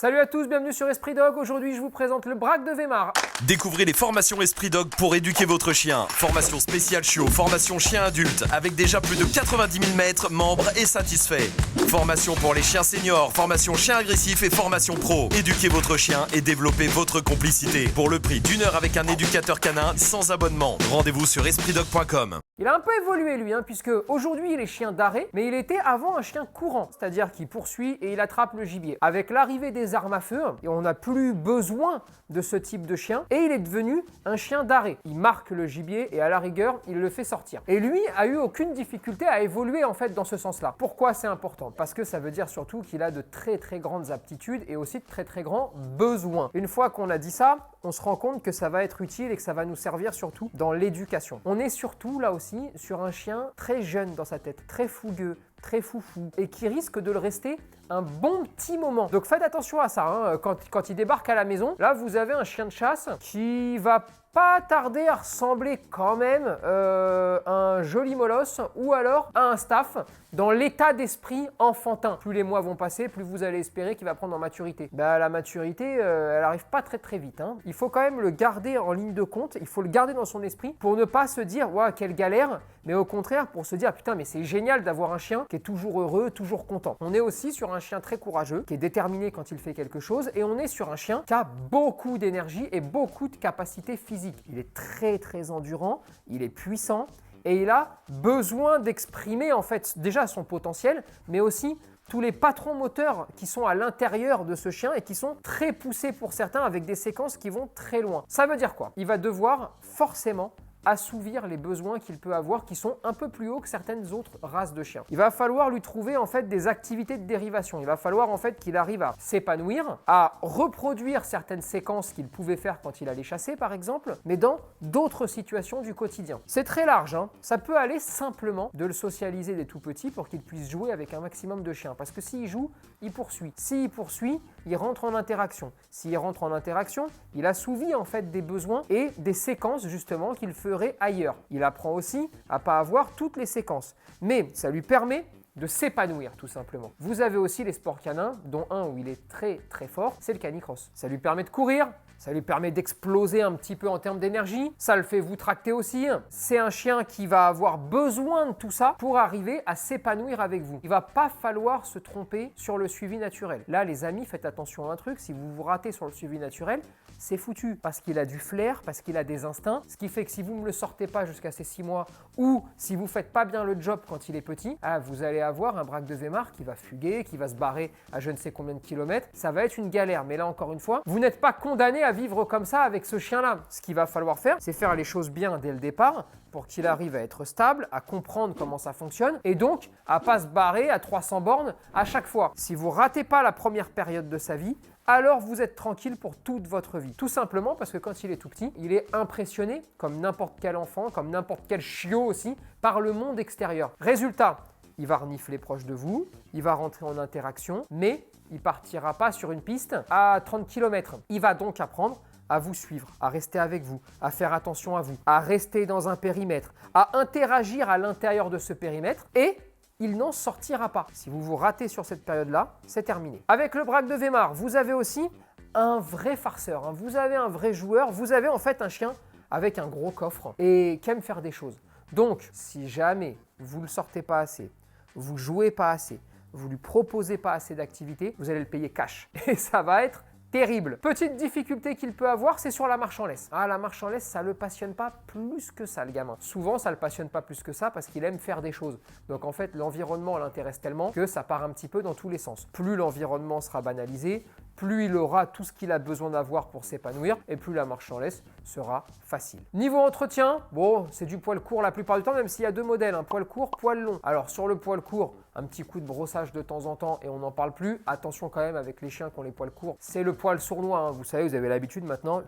Salut à tous, bienvenue sur Esprit Dog. Aujourd'hui, je vous présente le Braque de Weimar. Découvrez les formations Esprit Dog pour éduquer votre chien. Formation spéciale chiot, formation chien adulte, avec déjà plus de 90 000 maîtres, membres et satisfaits. Formation pour les chiens seniors, formation chien agressif et formation pro. Éduquez votre chien et développez votre complicité. Pour le prix d'1 heure avec un éducateur canin sans abonnement. Rendez-vous sur espritdog.com. Il a un peu évolué lui, puisque aujourd'hui il est chien d'arrêt, mais il était avant un chien courant, c'est-à-dire qu'il poursuit et il attrape le gibier. Avec l'arrivée des armes à feu, et on n'a plus besoin de ce type de chien, et il est devenu un chien d'arrêt. Il marque le gibier et à la rigueur, il le fait sortir. Et lui a eu aucune difficulté à évoluer en fait dans ce sens-là. Pourquoi c'est important? Parce que ça veut dire surtout qu'il a de très grandes aptitudes et aussi de très grands besoins. Une fois qu'on a dit ça, on se rend compte que ça va être utile et que ça va nous servir surtout dans l'éducation. On est surtout là aussi sur un chien très jeune dans sa tête, très fougueux, très foufou et qui risque de le rester un bon petit moment. Donc faites attention à ça, quand il débarque à la maison, là vous avez un chien de chasse qui va pas tarder à ressembler quand même à un joli molosse ou alors à un staff dans l'état d'esprit enfantin. Plus les mois vont passer, plus vous allez espérer qu'il va prendre en maturité. La maturité, elle arrive pas très vite. Il faut quand même le garder en ligne de compte, il faut le garder dans son esprit pour ne pas se dire « Ouah, quelle galère !» mais au contraire pour se dire « Putain, mais c'est génial d'avoir un chien qui est toujours heureux, toujours content. » On est aussi sur un chien très courageux, qui est déterminé quand il fait quelque chose et on est sur un chien qui a beaucoup d'énergie et beaucoup de capacités physiques. Il est très endurant, il est puissant et il a besoin d'exprimer en fait déjà son potentiel, mais aussi tous les patrons moteurs qui sont à l'intérieur de ce chien et qui sont très poussés pour certains avec des séquences qui vont très loin. Ça veut dire quoi? Il va devoir forcément assouvir les besoins qu'il peut avoir qui sont un peu plus hauts que certaines autres races de chiens. Il va falloir lui trouver en fait des activités de dérivation. Il va falloir en fait qu'il arrive à s'épanouir, à reproduire certaines séquences qu'il pouvait faire quand il allait chasser par exemple, mais dans d'autres situations du quotidien. C'est très large, Ça peut aller simplement de le socialiser dès tout petit pour qu'il puisse jouer avec un maximum de chiens. Parce que s'il joue, il poursuit. S'il poursuit, il rentre en interaction. S'il rentre en interaction, il assouvit en fait des besoins et des séquences justement qu'il ferait ailleurs. Il apprend aussi à pas avoir toutes les séquences. Mais ça lui permet de s'épanouir tout simplement. Vous avez aussi les sports canins, dont un où il est très fort, c'est le canicross. Ça lui permet de courir, ça lui permet d'exploser un petit peu en termes d'énergie, ça le fait vous tracter aussi. C'est un chien qui va avoir besoin de tout ça pour arriver à s'épanouir avec vous. Il va pas falloir se tromper sur le suivi naturel. Là les amis, faites attention à un truc, si vous vous ratez sur le suivi naturel, c'est foutu parce qu'il a du flair, parce qu'il a des instincts, ce qui fait que si vous ne le sortez pas jusqu'à ses 6 mois ou si vous ne faites pas bien le job quand il est petit, vous allez avoir un Braque de Weimar qui va fuguer, qui va se barrer à je ne sais combien de kilomètres. Ça va être une galère, mais là encore une fois, vous n'êtes pas condamné à vivre comme ça avec ce chien-là. Ce qu'il va falloir faire, c'est faire les choses bien dès le départ pour qu'il arrive à être stable, à comprendre comment ça fonctionne et donc à pas se barrer à 300 bornes à chaque fois. Si vous ratez pas la première période de sa vie, alors vous êtes tranquille pour toute votre vie. Tout simplement parce que quand il est tout petit, il est impressionné, comme n'importe quel enfant, comme n'importe quel chiot aussi, par le monde extérieur. Résultat, il va renifler proche de vous, il va rentrer en interaction, mais il partira pas sur une piste à 30 km. Il va donc apprendre à vous suivre, à rester avec vous, à faire attention à vous, à rester dans un périmètre, à interagir à l'intérieur de ce périmètre et il n'en sortira pas. Si vous vous ratez sur cette période-là, c'est terminé. Avec le Braque de Weimar, vous avez aussi un vrai farceur. Vous avez un vrai joueur. Vous avez en fait un chien avec un gros coffre et qui aime faire des choses. Donc, si jamais vous ne le sortez pas assez, vous jouez pas assez, vous lui proposez pas assez d'activités, vous allez le payer cash. Et ça va être terrible. Petite difficulté qu'il peut avoir, c'est sur la marche en laisse. La marche en laisse, ça le passionne pas plus que ça, le gamin. Souvent, ça le passionne pas plus que ça parce qu'il aime faire des choses. Donc en fait, l'environnement l'intéresse tellement que ça part un petit peu dans tous les sens. Plus l'environnement sera banalisé, plus il aura tout ce qu'il a besoin d'avoir pour s'épanouir et plus la marche en laisse sera facile. Niveau entretien, bon, c'est du poil court la plupart du temps, même s'il y a deux modèles, un poil court, poil long. Alors sur le poil court, un petit coup de brossage de temps en temps et on n'en parle plus. Attention quand même avec les chiens qui ont les poils courts, c'est le poil sournois, Vous savez, vous avez l'habitude maintenant.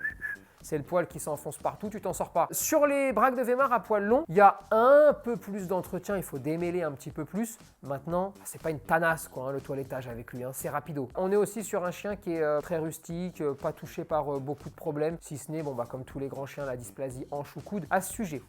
C'est le poil qui s'enfonce partout, tu t'en sors pas. Sur les Braque de Weimar à poil long, il y a un peu plus d'entretien, il faut démêler un petit peu plus. Maintenant, c'est pas une tanasse le toilettage avec lui, c'est rapido. On est aussi sur un chien qui est très rustique, pas touché par beaucoup de problèmes, si ce n'est, comme tous les grands chiens, la dysplasie hanche ou coude. À ce sujet,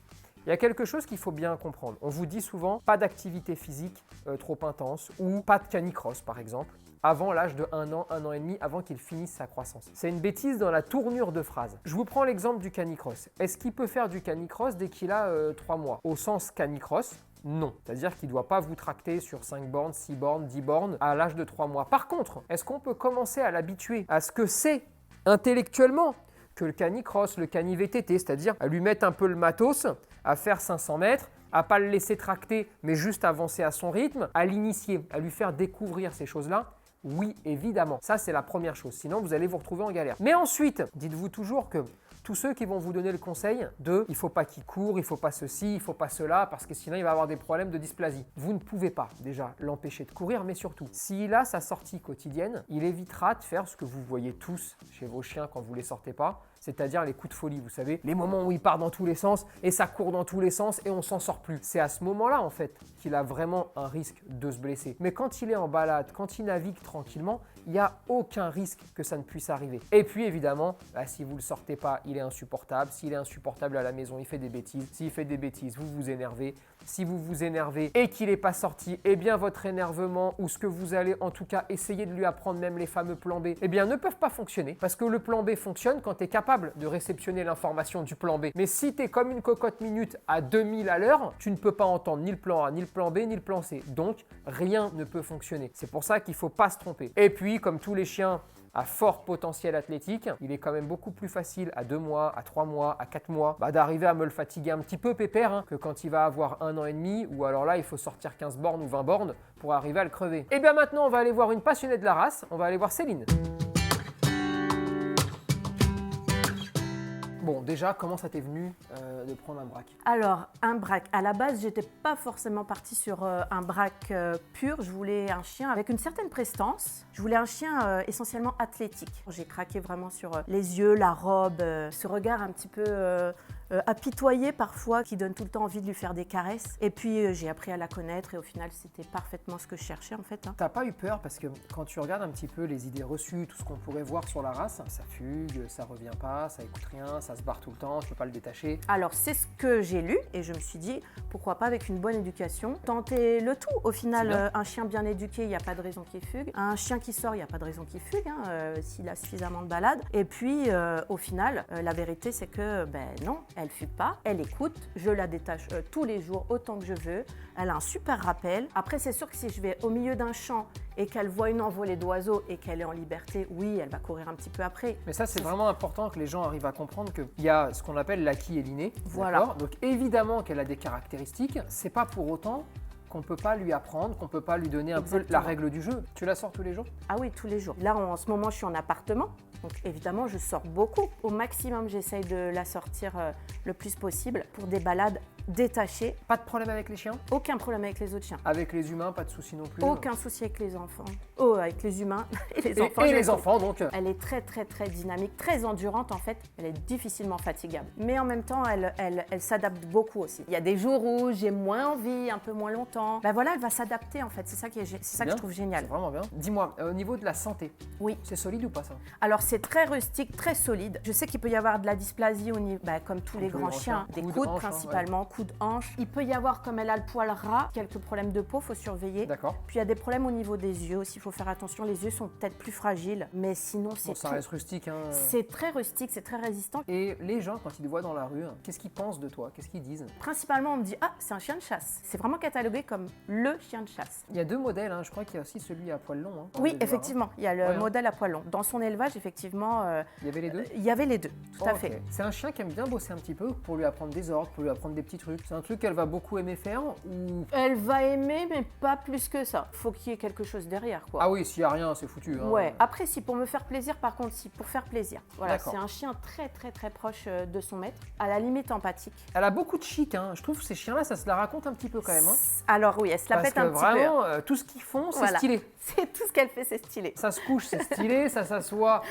Il y a quelque chose qu'il faut bien comprendre. On vous dit souvent pas d'activité physique trop intense ou pas de canicross par exemple, avant l'âge de 1 an et demi, avant qu'il finisse sa croissance. C'est une bêtise dans la tournure de phrase. Je vous prends l'exemple du canicross. Est-ce qu'il peut faire du canicross dès qu'il a 3 mois? Au sens canicross, non. C'est-à-dire qu'il ne doit pas vous tracter sur 5 bornes, 6 bornes, 10 bornes à l'âge de 3 mois. Par contre, est-ce qu'on peut commencer à l'habituer à ce que c'est intellectuellement que le canicross, le cani-VTT, c'est-à-dire à lui mettre un peu le matos, à faire 500 mètres, à pas le laisser tracter, mais juste avancer à son rythme, à l'initier, à lui faire découvrir ces choses-là? Oui, évidemment. Ça, c'est la première chose. Sinon, vous allez vous retrouver en galère. Mais ensuite, dites-vous toujours que tous ceux qui vont vous donner le conseil de « il ne faut pas qu'il court, il ne faut pas ceci, il ne faut pas cela, parce que sinon il va avoir des problèmes de dysplasie ». Vous ne pouvez pas déjà l'empêcher de courir, mais surtout, s'il a sa sortie quotidienne, il évitera de faire ce que vous voyez tous chez vos chiens quand vous ne les sortez pas, c'est-à-dire les coups de folie, vous savez, les moments où il part dans tous les sens et ça court dans tous les sens et on s'en sort plus. C'est à ce moment-là, en fait, qu'il a vraiment un risque de se blesser. Mais quand il est en balade, quand il navigue tranquillement, il n'y a aucun risque que ça ne puisse arriver. Et puis évidemment, si vous ne le sortez pas, il est insupportable. S'il est insupportable à la maison, il fait des bêtises. S'il fait des bêtises, vous vous énervez. Si vous vous énervez et qu'il n'est pas sorti, eh bien votre énervement ou ce que vous allez en tout cas essayer de lui apprendre, même les fameux plans B, eh bien ne peuvent pas fonctionner. Parce que le plan B fonctionne quand tu es capable de réceptionner l'information du plan B. Mais si tu es comme une cocotte minute à 2000 à l'heure, tu ne peux pas entendre ni le plan A, ni le plan B, ni le plan C. Donc rien ne peut fonctionner. C'est pour ça qu'il ne faut pas se tromper. Et puis, comme tous les chiens à fort potentiel athlétique, il est quand même beaucoup plus facile à 2 mois, à 3 mois, à 4 mois d'arriver à me le fatiguer un petit peu pépère que quand il va avoir 1 an et demi ou alors là il faut sortir 15 bornes ou 20 bornes pour arriver à le crever. Et bien maintenant on va aller voir une passionnée de la race, on va aller voir Céline. Bon, déjà, comment ça t'est venu de prendre un braque? Alors, un braque. À la base, j'étais pas forcément partie sur un braque pur. Je voulais un chien avec une certaine prestance. Je voulais un chien essentiellement athlétique. J'ai craqué vraiment sur les yeux, la robe, ce regard un petit peu apitoyé parfois, qui donne tout le temps envie de lui faire des caresses. Et puis, j'ai appris à la connaître et au final, c'était parfaitement ce que je cherchais en fait. T'as pas eu peur parce que quand tu regardes un petit peu les idées reçues, tout ce qu'on pourrait voir sur la race, ça fugue, ça revient pas, ça écoute rien, ça se barre tout le temps, tu peux pas le détacher. Alors c'est ce que j'ai lu et je me suis dit pourquoi pas avec une bonne éducation tenter le tout. Au final un chien bien éduqué, il n'y a pas de raison qu'il fugue. Un chien qui sort, il n'y a pas de raison qu'il fugue s'il a suffisamment de balade. Et puis au final la vérité c'est que non, elle fugue pas, elle écoute, je la détache tous les jours autant que je veux. Elle a un super rappel. Après c'est sûr que si je vais au milieu d'un champ et qu'elle voit une envolée d'oiseaux et qu'elle est en liberté, oui, elle va courir un petit peu après. Mais ça, c'est vraiment important que les gens arrivent à comprendre qu'il y a ce qu'on appelle l'acquis et l'inné. Voilà. Donc évidemment qu'elle a des caractéristiques, c'est pas pour autant qu'on ne peut pas lui apprendre, qu'on ne peut pas lui donner un peu la règle du jeu. Tu la sors tous les jours? Ah oui, tous les jours. Là, en ce moment, je suis en appartement. Donc évidemment, je sors beaucoup. Au maximum, j'essaye de la sortir le plus possible pour des balades détachées. Pas de problème avec les chiens? Aucun problème avec les autres chiens. Avec les humains, pas de souci non plus? Aucun souci avec les enfants. Oh, avec les humains et les enfants. Et les enfants, donc. Elle est très, très, très dynamique, très endurante en fait. Elle est difficilement fatigable. Mais en même temps, elle s'adapte beaucoup aussi. Il y a des jours où j'ai moins envie, un peu moins longtemps. Ben voilà, elle va s'adapter en fait. C'est ça, que je trouve génial. C'est vraiment bien. Dis-moi, au niveau de la santé, oui, c'est solide ou pas ça? Alors c'est très rustique, très solide. Je sais qu'il peut y avoir de la dysplasie au niveau, comme tous les grands chiens, des coudes principalement, coudes, hanches. Il peut y avoir, comme elle a le poil ras, quelques problèmes de peau, faut surveiller. D'accord. Puis il y a des problèmes au niveau des yeux aussi, il faut faire attention. Les yeux sont peut-être plus fragiles, mais sinon c'est ça reste rustique. C'est très rustique, c'est très résistant. Et les gens, quand ils te voient dans la rue, qu'est-ce qu'ils pensent de toi? Qu'est-ce qu'ils disent? Principalement, on me dit « Ah, c'est un chien de chasse ». C'est vraiment catalogué comme le chien de chasse. Il y a 2 modèles, je crois qu'il y a aussi celui à poil long. Oui, effectivement, il y a le modèle à poil long. Dans son élevage, effectivement… il y avait les deux? Il y avait les deux, tout à fait. C'est un chien qui aime bien bosser un petit peu pour lui apprendre des ordres, pour lui apprendre des petits trucs. C'est un truc qu'elle va beaucoup aimer faire ou… Elle va aimer, mais pas plus que ça. Faut qu'il y ait quelque chose derrière, quoi. Ah oui, s'il n'y a rien, c'est foutu. Ouais, après, si pour me faire plaisir, par contre, si pour faire plaisir. Voilà, D'accord. c'est un chien très, très, très proche de son maître, à la limite empathique. Elle a beaucoup de chic, Je trouve que ces chiens-là, ça se la raconte un petit peu quand même. Alors oui, elle se la pète un petit peu. Parce que vraiment, tout ce qu'ils font, c'est stylé. C'est tout ce qu'elle fait, c'est stylé. Ça se couche, c'est stylé, ça s'assoit,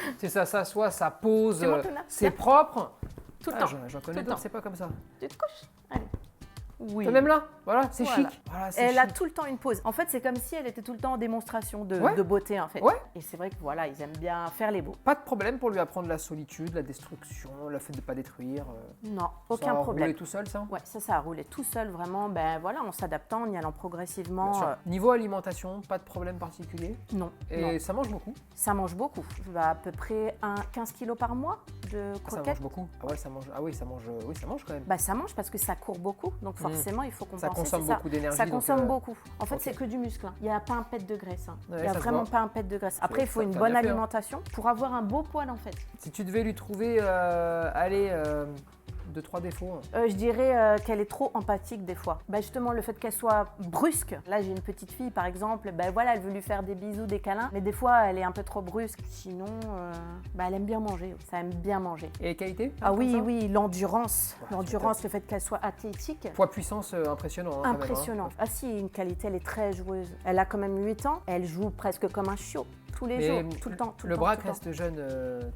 ça pose, C'est c'est propre. Tout le temps. J'en connais d'autres, c'est pas comme ça. Tu te couches. Allez. Oui. Toi même là, voilà, c'est Voilà. chic. Voilà, c'est Elle a chic. tout le temps une pause. En fait, c'est comme si elle était tout le temps en démonstration Ouais. de beauté, en fait. Ouais. Et c'est vrai que voilà, ils aiment bien faire les beaux. Pas de problème pour lui apprendre la solitude, la destruction, le fait de ne pas détruire. Non, Ça aucun a problème. roulé tout seul, ça. Ouais, ça a roulé tout seul, vraiment. Ben voilà, en s'adaptant, en y allant progressivement. Bien sûr. Niveau alimentation, pas de problème particulier. Non, Et non. ça mange beaucoup. Ça mange beaucoup. À peu près 15 kilos par mois de Ça croquettes. mange beaucoup. Ah ouais, ça mange. Ah oui, ça mange. Oui, ça mange quand même. Bah, ça mange parce que ça court beaucoup, donc forcément il faut compenser. Ça consomme c'est beaucoup d'énergie. Ça donc, consomme beaucoup. En fait, ok. c'est que du muscle. Hein. Il n'y a pas un pet de graisse. Hein. Ouais, Il n'y a ça se vraiment voit. pas un pet de graisse. Après, il faut Ça, une t'as bonne bien fait, hein. alimentation pour avoir un beau poil en fait. Si tu devais lui trouver, allez, 2-3 défauts. Je dirais qu'elle est trop empathique des fois. Bah, justement, le fait qu'elle soit brusque. Là, j'ai une petite fille par exemple, bah, voilà, elle veut lui faire des bisous, des câlins, mais des fois, elle est un peu trop brusque. Sinon, bah, elle aime bien manger. Ça aime bien manger. Et les qualités Ah comme oui, ça oui, l'endurance. Ouais, L'endurance, le fait qu'elle soit athlétique. Poids-puissance impressionnant. Hein, quand même, hein. Impressionnant. Ah si, une qualité, elle est très joueuse. Elle a quand même 8 ans, elle joue presque comme un chiot, tous les Mais jours, tout le temps. Le braque reste jeune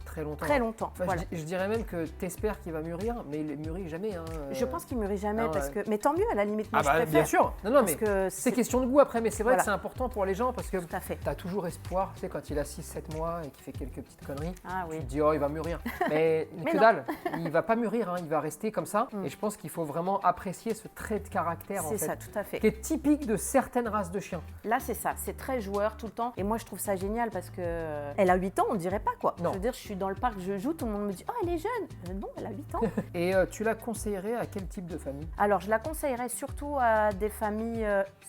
très longtemps. Très hein. longtemps, Enfin, voilà. je dirais même que t'espères qu'il va mûrir, mais il mûrit jamais. Hein, Je pense qu'il mûrit jamais ah parce ouais. que... Mais tant mieux, à la limite, moi Ah je bah préfère. bien sûr. Non, non, Parce mais que c'est question de goût après, mais c'est vrai Voilà. que c'est important pour les gens parce que Tout à fait. t'as toujours espoir, tu sais, quand il a 6-7 mois et qu'il fait quelques petites conneries. Ah oui. Tu te dis, oh, il va mûrir. Mais, Mais que non. dalle, il va pas mûrir, hein, il va rester comme ça. Mm. Et je pense qu'il faut vraiment apprécier ce trait de caractère, en C'est fait, ça, tout à fait. qui est typique de certaines races de chiens. Là, c'est ça, c'est très joueur tout le temps. Et moi, je trouve ça génial parce que elle a 8 ans, on dirait pas quoi. Non. Je veux dire, je suis dans le parc, je joue, tout le monde me dit, oh, elle est jeune. Non, elle a 8 ans. Et tu la conseillerais à quel type de famille? Alors, je la conseillerais surtout à des familles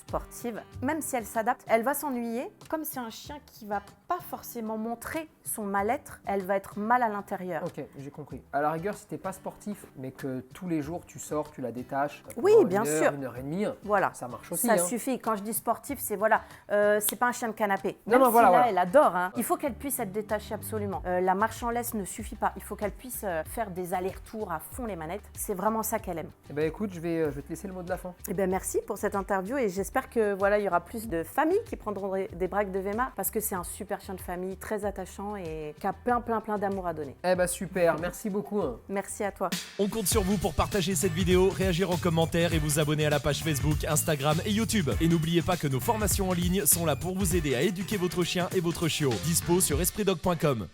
sportives. Même si elle s'adapte, elle va s'ennuyer. Comme c'est un chien qui va pas forcément montrer son mal-être, elle va être mal à l'intérieur. Ok, j'ai compris. À la rigueur, si t'es pas sportif, mais que tous les jours tu sors, tu la détaches. Oui, pendant bien une heure, sûr. 1h30, Voilà. ça marche aussi. Ça hein. suffit. Quand je dis sportif, c'est voilà, c'est pas un chien de canapé. Non, Même non, si voilà, là, voilà. elle adore. Hein. Il faut qu'elle puisse être détachée absolument. La marche en laisse ne suffit pas. Il faut qu'elle puisse faire des allers-retours à fond les manettes. C'est vraiment ça qu'elle aime. Eh ben écoute, je vais te laisser le mot de la fin. Eh bien, merci pour cette interview et j'espère que voilà, il y aura plus de familles qui prendront des braques de Vema parce que c'est un super chien de famille, très attachant et qui a plein d'amour à donner. Eh ben super, merci beaucoup. Hein. Merci à toi. On compte sur vous pour partager cette vidéo, réagir en commentaire et vous abonner à la page Facebook, Instagram et YouTube. Et n'oubliez pas que nos formations en ligne sont là pour vous aider à éduquer votre chien et votre chiot. Dispo sur espritdog.com.